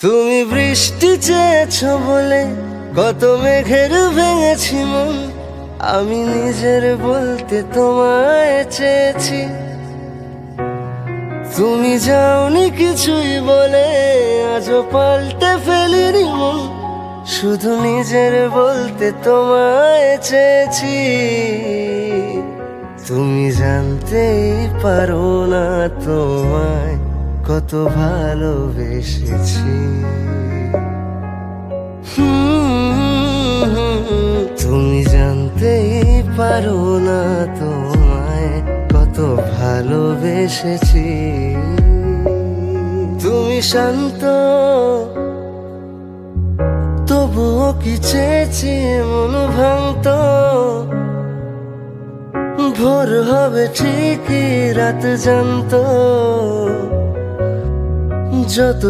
তুমি বৃষ্টি চেয়েছ বলে কত মেঘের ভেঙেছি মন, আমি নিজের বলতে তোমায় চেয়েছি। তুমি যাওনি কিছুই বলে আজও পাল্টে ফেলিনি মন, শুধু নিজের বলতে তোমায় চেয়েছি। তুমি জানতেই পারো না তোমায় কত ভালোবেসেছি। তুমি জানতেই পারো না তোমায় কত ভালোবেসেছি। তুমি শান্ত তবুও কি চেয়েছি মন ভাঙত, ভোর হবে ঠিকই রাত জানতো। যত